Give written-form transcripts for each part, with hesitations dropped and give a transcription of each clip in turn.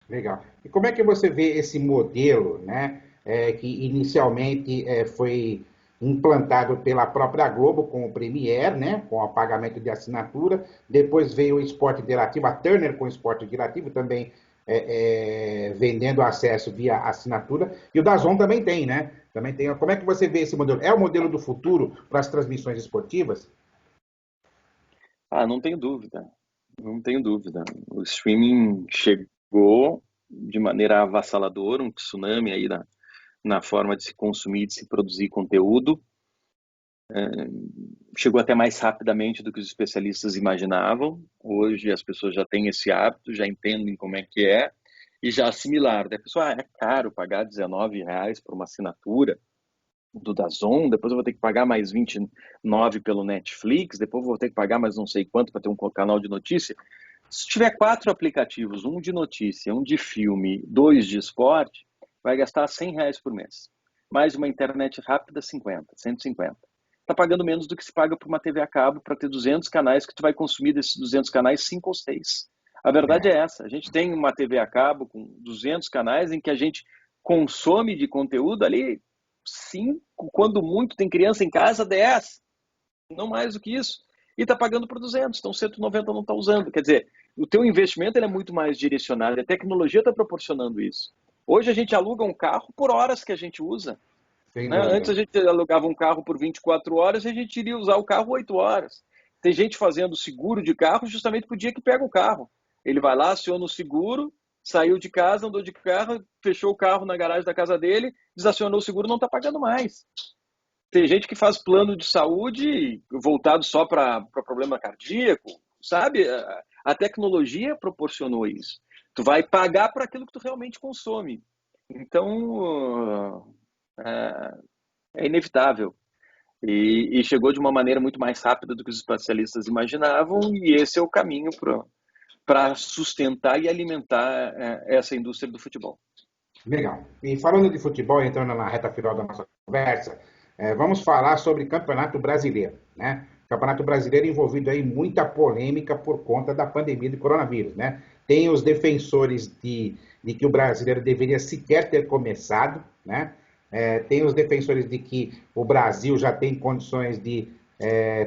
Legal. E como é que você vê esse modelo, né, que inicialmente foi implantado pela própria Globo com o Premiere, né, com o pagamento de assinatura, depois veio o Esporte Interativo, a Turner com o Esporte Interativo também vendendo acesso via assinatura, e o DAZN também tem, né? Também tem. Como é que você vê esse modelo? É o modelo do futuro para as transmissões esportivas? Ah, não tenho dúvida. Não tenho dúvida. O streaming chegou de maneira avassaladora, um tsunami aí na forma de se consumir, de se produzir conteúdo. Chegou até mais rapidamente do que os especialistas imaginavam. Hoje as pessoas já têm esse hábito, já entendem como é que é e já assimilaram. Daí a pessoa, é caro pagar R$ 19 por uma assinatura do DAZN, depois eu vou ter que pagar mais 29 pelo Netflix, depois eu vou ter que pagar mais não sei quanto para ter um canal de notícia. Se tiver 4 aplicativos, um de notícia, um de filme, 2 de esporte, vai gastar R$ 100 por mês. Mais uma internet rápida, 50, 150. Está pagando menos do que se paga por uma TV a cabo para ter 200 canais, que tu vai consumir desses 200 canais 5 ou 6. A verdade é É, essa. A gente tem uma TV a cabo com 200 canais em que a gente consome de conteúdo ali 5, quando muito tem criança em casa, 10, não mais do que isso. E está pagando por 200, então 190 não está usando. Quer dizer, o teu investimento ele é muito mais direcionado, a tecnologia está proporcionando isso. Hoje a gente aluga um carro por horas que a gente usa. sem Né? Antes dúvida. a gente alugava um carro por 24 horas e a gente iria usar o carro 8 horas. Tem gente fazendo seguro de carro justamente para o dia que pega o carro. Ele vai lá, aciona o seguro, saiu de casa, andou de carro, fechou o carro na garagem da casa dele, desacionou o seguro, não está pagando mais. Tem gente que faz plano de saúde voltado só para problema cardíaco, sabe? A tecnologia proporcionou isso. Tu vai pagar por aquilo que tu realmente consome. Então, é inevitável. E chegou de uma maneira muito mais rápida do que os especialistas imaginavam, e esse é o caminho para sustentar e alimentar essa indústria do futebol. Legal. E falando de futebol, entrando na reta final da nossa conversa, vamos falar sobre Campeonato Brasileiro, né? Campeonato Brasileiro envolvido aí muita polêmica por conta da pandemia do coronavírus, né? Tem os defensores de que o brasileiro deveria sequer ter começado, né? Tem os defensores de que o Brasil já tem condições de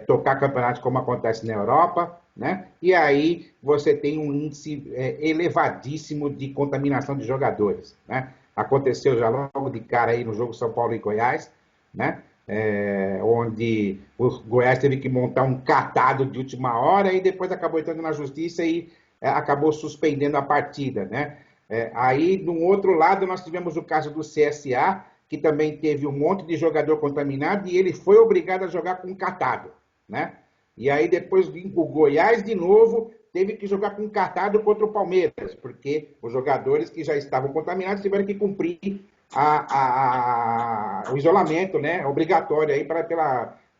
tocar campeonatos como acontece na Europa, né? E aí você tem um índice elevadíssimo de contaminação de jogadores, né? Aconteceu já logo de cara aí no jogo São Paulo e Goiás, né? Onde o Goiás teve que montar um catado de última hora e depois acabou entrando na justiça e acabou suspendendo a partida, né? Aí, do outro lado, nós tivemos o caso do CSA, que também teve um monte de jogador contaminado e ele foi obrigado a jogar com catado, né? E aí depois o Goiás de novo teve que jogar com catado contra o Palmeiras, porque os jogadores que já estavam contaminados tiveram que cumprir o isolamento, né, obrigatório aí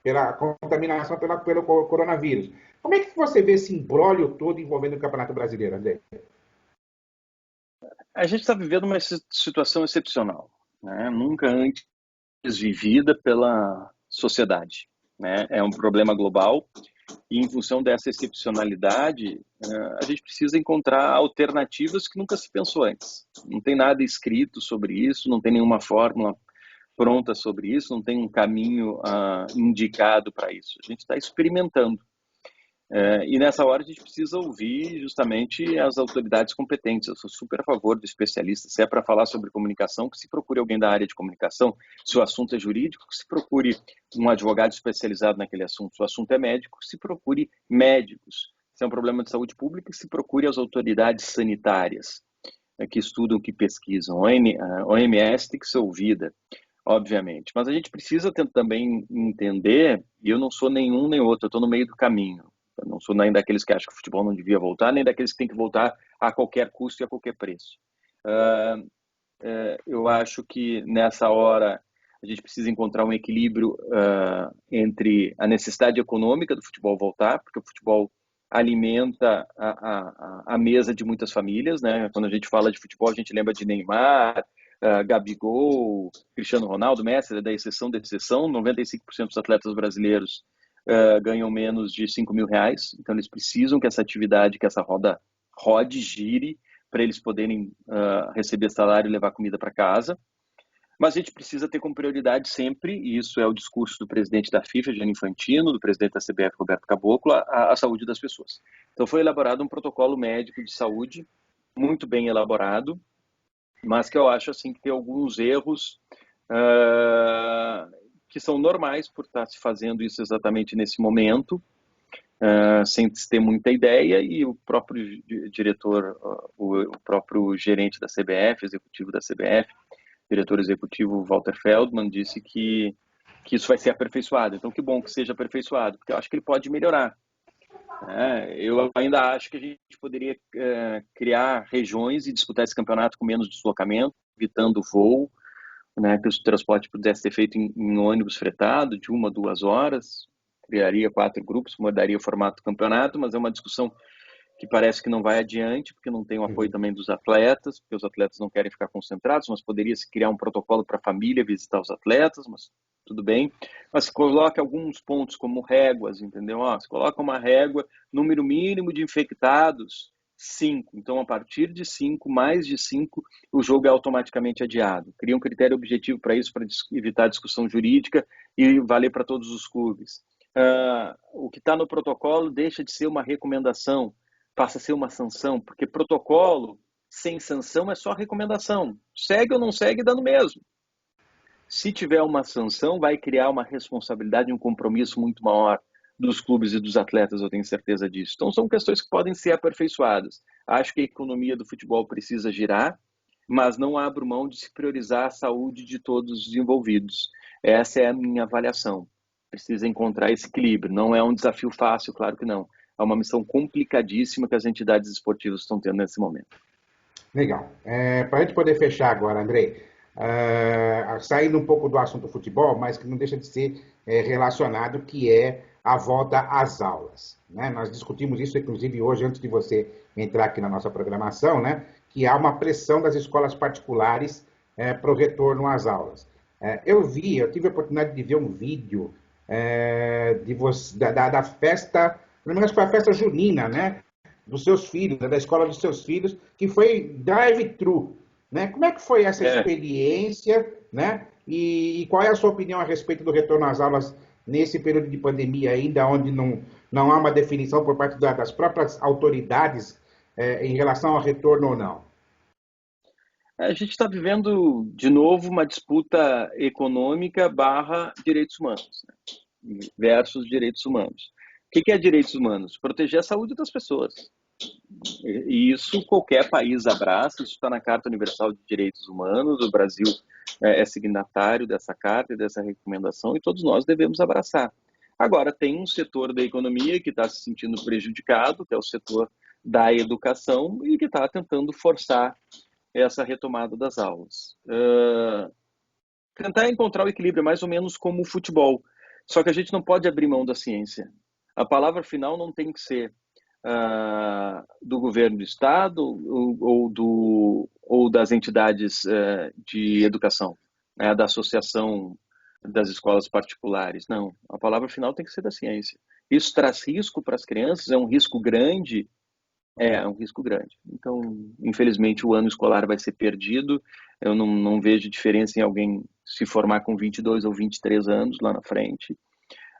pela contaminação pelo coronavírus. Como é que você vê esse imbróglio todo envolvendo o Campeonato Brasileiro, André? A gente está vivendo uma situação excepcional, né? Nunca antes vivida pela sociedade, né? É um problema global e, em função dessa excepcionalidade, a gente precisa encontrar alternativas que nunca se pensou antes. Não tem nada escrito sobre isso, não tem nenhuma fórmula pronta sobre isso, não tem um caminho indicado para isso. A gente está experimentando. E nessa hora a gente precisa ouvir justamente as autoridades competentes. Eu sou super a favor de especialistas. Se é para falar sobre comunicação, que se procure alguém da área de comunicação. Se o assunto é jurídico, que se procure um advogado especializado naquele assunto. Se o assunto é médico, que se procure médicos. Se é um problema de saúde pública, que se procure as autoridades sanitárias, que estudam, que pesquisam. A OMS tem que ser ouvida, obviamente. Mas a gente precisa também entender, e eu não sou nenhum nem outro, eu estou no meio do caminho. Eu não sou nem daqueles que acham que o futebol não devia voltar, nem daqueles que têm que voltar a qualquer custo e a qualquer preço. Eu acho que nessa hora a gente precisa encontrar um equilíbrio entre a necessidade econômica do futebol voltar, porque o futebol alimenta a mesa de muitas famílias, né? Quando a gente fala de futebol, a gente lembra de Neymar, Gabigol, Cristiano Ronaldo, Messi, da exceção da exceção. 95% dos atletas brasileiros ganham menos de R$ 5.000, então eles precisam que essa atividade, que essa roda rode, gire, para eles poderem receber salário e levar comida para casa. Mas a gente precisa ter como prioridade sempre, e isso é o discurso do presidente da FIFA, Gianni Infantino, do presidente da CBF, Roberto Caboclo, a saúde das pessoas. Então foi elaborado um protocolo médico de saúde, muito bem elaborado, mas que eu acho assim que tem alguns erros que são normais por estar se fazendo isso exatamente nesse momento, sem ter muita ideia, e o próprio diretor, o próprio gerente da CBF, executivo da CBF, diretor executivo Walter Feldman, disse que isso vai ser aperfeiçoado. Então, que bom que seja aperfeiçoado, porque eu acho que ele pode melhorar. Eu ainda acho que a gente poderia criar regiões e disputar esse campeonato com menos deslocamento, evitando voo, né, que o transporte pudesse ser feito em ônibus fretado, de 1 a 2 horas, criaria 4 grupos, mudaria o formato do campeonato, mas é uma discussão que parece que não vai adiante, porque não tem o apoio também dos atletas, porque os atletas não querem ficar concentrados, mas poderia se criar um protocolo para a família visitar os atletas, mas tudo bem. Mas se coloca alguns pontos como réguas, entendeu? Se coloca uma régua, número mínimo de infectados, 5. Então, a partir de 5, mais de 5, o jogo é automaticamente adiado. Cria um critério objetivo para isso, para evitar discussão jurídica e valer para todos os clubes. O que está no protocolo deixa de ser uma recomendação, passa a ser uma sanção, porque protocolo sem sanção é só recomendação. Segue ou não segue, dá no mesmo. Se tiver uma sanção, vai criar uma responsabilidade, um compromisso muito maior dos clubes e dos atletas, eu tenho certeza disso. Então, são questões que podem ser aperfeiçoadas. Acho que a economia do futebol precisa girar, mas não abro mão de se priorizar a saúde de todos os envolvidos. Essa é a minha avaliação. Precisa encontrar esse equilíbrio. Não é um desafio fácil, claro que não. É uma missão complicadíssima que as entidades esportivas estão tendo nesse momento. Legal. Para a gente poder fechar agora, Andrei, saindo um pouco do assunto futebol, mas que não deixa de ser relacionado, que é a volta às aulas. Né? Nós discutimos isso, inclusive, hoje, antes de você entrar aqui na nossa programação, né? Que há uma pressão das escolas particulares para o retorno às aulas. Eu tive a oportunidade de ver um vídeo da festa, não me lembro se foi a festa junina, né? Dos seus filhos, da escola dos seus filhos, que foi drive-thru, né? Como é que foi essa experiência, né? E qual é a sua opinião a respeito do retorno às aulas nesse período de pandemia ainda, onde não há uma definição por parte das próprias autoridades em relação ao retorno ou não? A gente está vivendo, de novo, uma disputa econômica barra direitos humanos, né? Versus direitos humanos. O que é direitos humanos? Proteger a saúde das pessoas. E isso qualquer país abraça, isso está na Carta Universal de Direitos Humanos, o Brasil é signatário dessa carta e dessa recomendação, e todos nós devemos abraçar. Agora, tem um setor da economia que está se sentindo prejudicado, que é o setor da educação, e que está tentando forçar essa retomada das aulas. Tentar encontrar o equilíbrio, mais ou menos como o futebol. Só que a gente não pode abrir mão da ciência. A palavra final não tem que ser do governo do estado ou das entidades de educação, né, da associação das escolas particulares. Não, a palavra final tem que ser da ciência. Isso traz risco para as crianças, é um risco grande. É um risco grande. Então, infelizmente, o ano escolar vai ser perdido. Eu não vejo diferença em alguém se formar com 22 ou 23 anos lá na frente,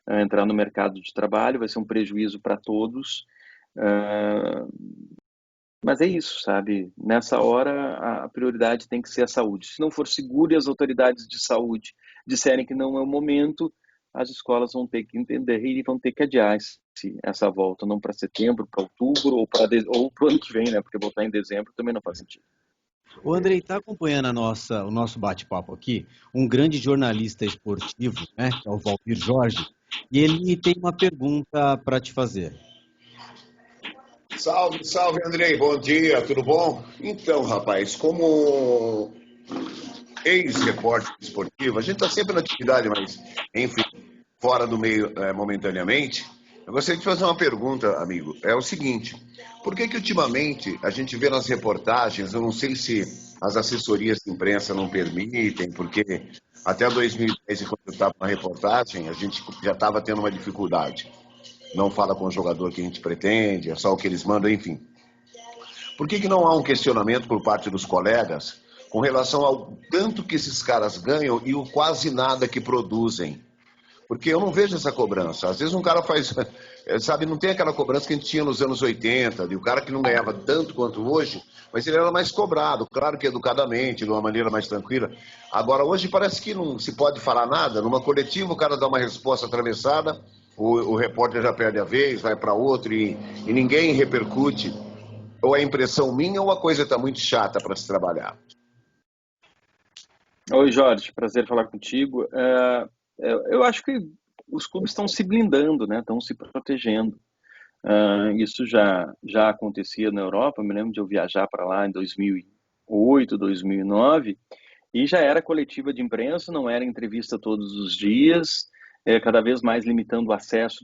entrar no mercado de trabalho, vai ser um prejuízo para todos. Mas é isso, sabe? Nessa hora, a prioridade tem que ser a saúde. Se não for seguro e as autoridades de saúde disserem que não é o momento, as escolas vão ter que entender e vão ter que adiar essa volta, não para setembro, para outubro ou para o ano que vem, né? Porque voltar em dezembro também não faz sentido. O Andrei, está acompanhando o nosso bate-papo aqui, um grande jornalista esportivo, né, que é o Valdir Jorge, e ele tem uma pergunta para te fazer. Salve, salve, Andrei, bom dia, tudo bom? Então, rapaz, como ex-repórter esportivo, a gente está sempre na atividade, mas, enfim, fora do meio momentaneamente. Eu gostaria de fazer uma pergunta, amigo. É o seguinte, por que ultimamente a gente vê nas reportagens, eu não sei se as assessorias de imprensa não permitem, porque até 2010, quando eu estava na reportagem, a gente já estava tendo uma dificuldade. Não fala com o jogador que a gente pretende, é só o que eles mandam, enfim. Por que não há um questionamento por parte dos colegas com relação ao tanto que esses caras ganham e o quase nada que produzem? Porque eu não vejo essa cobrança. Às vezes um cara faz, sabe, não tem aquela cobrança que a gente tinha nos anos 80, de o cara que não ganhava tanto quanto hoje, mas ele era mais cobrado, claro que educadamente, de uma maneira mais tranquila. Agora, hoje parece que não se pode falar nada. Numa coletiva, o cara dá uma resposta atravessada, o repórter já perde a vez, vai para outro e ninguém repercute. Ou é impressão minha ou a coisa está muito chata para se trabalhar? Oi, Jorge, prazer falar contigo. Eu acho que os clubes estão se blindando, né? Estão se protegendo. Isso já acontecia na Europa. Eu me lembro de eu viajar para lá em 2008, 2009, e já era coletiva de imprensa, não era entrevista todos os dias, cada vez mais limitando o acesso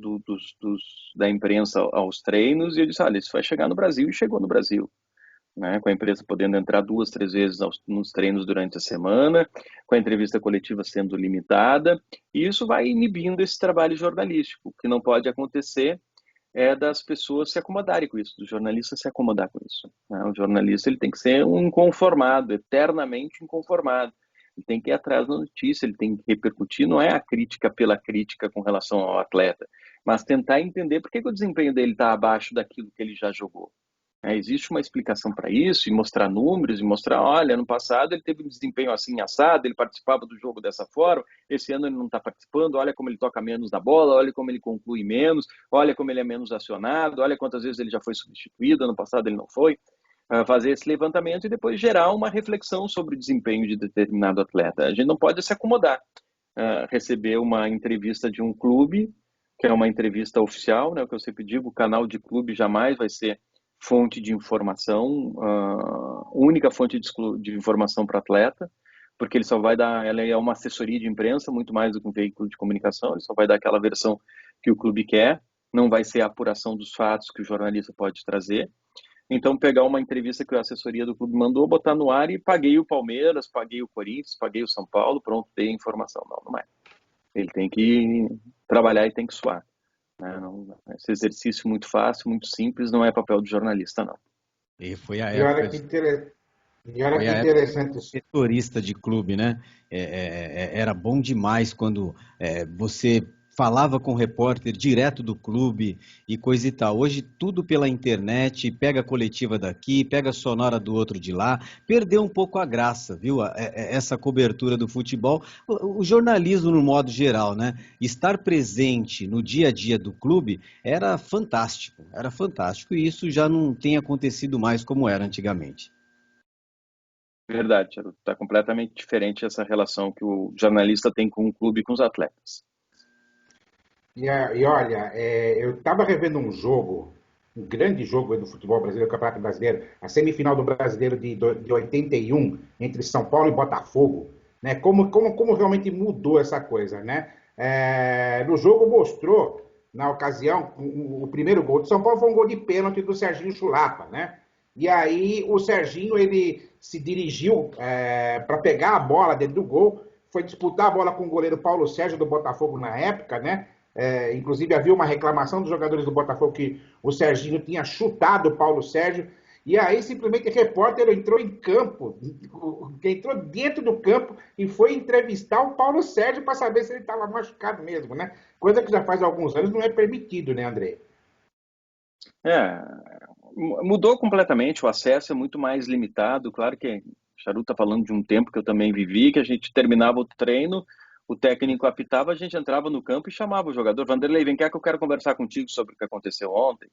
da imprensa aos treinos. E eu disse, olha, isso vai chegar no Brasil, e chegou no Brasil. Né, com a empresa podendo entrar 2, 3 vezes nos treinos durante a semana, com a entrevista coletiva sendo limitada, e isso vai inibindo esse trabalho jornalístico. O que não pode acontecer é das pessoas se acomodarem com isso, do jornalista se acomodar com isso. Né? O jornalista ele tem que ser um inconformado, eternamente inconformado. Ele tem que ir atrás da notícia, ele tem que repercutir, não é a crítica pela crítica com relação ao atleta, mas tentar entender por que o desempenho dele está abaixo daquilo que ele já jogou. Existe uma explicação para isso, e mostrar números, e mostrar, olha, ano passado ele teve um desempenho assim assado, ele participava do jogo dessa forma, esse ano ele não está participando, olha como ele toca menos na bola, olha como ele conclui menos, olha como ele é menos acionado, olha quantas vezes ele já foi substituído, ano passado ele não foi. Fazer esse levantamento e depois gerar uma reflexão sobre o desempenho de determinado atleta. A gente não pode se acomodar, receber uma entrevista de um clube, que é uma entrevista oficial, né, o que eu sempre digo, o canal de clube jamais vai ser fonte de informação, única fonte de informação para atleta, porque ele só vai dar, ela é uma assessoria de imprensa, muito mais do que um veículo de comunicação, ele só vai dar aquela versão que o clube quer, não vai ser a apuração dos fatos que o jornalista pode trazer. Então, pegar uma entrevista que a assessoria do clube mandou, botar no ar e paguei o Palmeiras, paguei o Corinthians, paguei o São Paulo, pronto, dei a informação. Não é. Ele tem que trabalhar e tem que suar. Esse exercício muito fácil, muito simples, não é papel de jornalista, não. E foi a E olha época que interessante isso. setorista de clube, né? Era bom demais quando você falava com o repórter direto do clube e coisa e tal. Hoje tudo pela internet, pega a coletiva daqui, pega a sonora do outro de lá, perdeu um pouco a graça, viu? Essa cobertura do futebol, o jornalismo no modo geral, né? Estar presente no dia a dia do clube era fantástico e isso já não tem acontecido mais como era antigamente. Verdade, está completamente diferente essa relação que o jornalista tem com o clube e com os atletas. E olha, eu estava revendo um grande jogo do futebol brasileiro, do Campeonato Brasileiro, a semifinal do Brasileiro de 81, entre São Paulo e Botafogo, né? Como realmente mudou essa coisa, né? No jogo mostrou, na ocasião, o primeiro gol do São Paulo foi um gol de pênalti do Serginho Chulapa, né? E aí o Serginho, ele se dirigiu para pegar a bola dentro do gol, foi disputar a bola com o goleiro Paulo Sérgio do Botafogo na época, né? Inclusive havia uma reclamação dos jogadores do Botafogo que o Serginho tinha chutado o Paulo Sérgio, e aí simplesmente o repórter entrou em campo, entrou dentro do campo e foi entrevistar o Paulo Sérgio para saber se ele estava machucado mesmo, né? Coisa que já faz alguns anos não é permitido, né, André? Mudou completamente, o acesso é muito mais limitado. Claro que o Charu está falando de um tempo que eu também vivi, que a gente terminava o treino, o técnico apitava, a gente entrava no campo e chamava o jogador, Vanderlei, vem cá que eu quero conversar contigo sobre o que aconteceu ontem.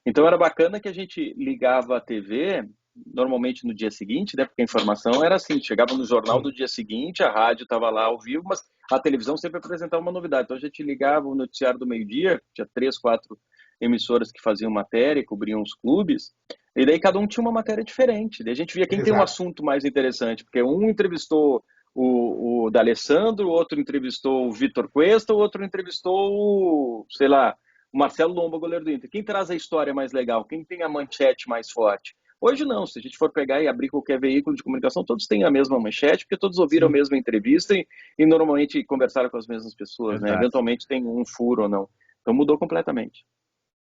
Então era bacana que a gente ligava a TV, normalmente no dia seguinte, né, porque a informação era assim, chegava no jornal do dia seguinte, a rádio estava lá ao vivo, mas a televisão sempre apresentava uma novidade. Então a gente ligava o noticiário do meio-dia, tinha 3, 4 emissoras que faziam matéria, cobriam os clubes, e daí cada um tinha uma matéria diferente. Daí a gente via quem tem um assunto mais interessante, porque um entrevistou o D'Alessandro, o outro entrevistou o Vitor Cuesta, o outro entrevistou sei lá, o Marcelo Lomba, goleiro do Inter. Quem traz a história mais legal? Quem tem a manchete mais forte? Hoje não, se a gente for pegar e abrir qualquer veículo de comunicação, todos têm a mesma manchete, porque todos ouviram a mesma entrevista e normalmente conversaram com as mesmas pessoas, né? Eventualmente tem um furo ou não. Então mudou completamente.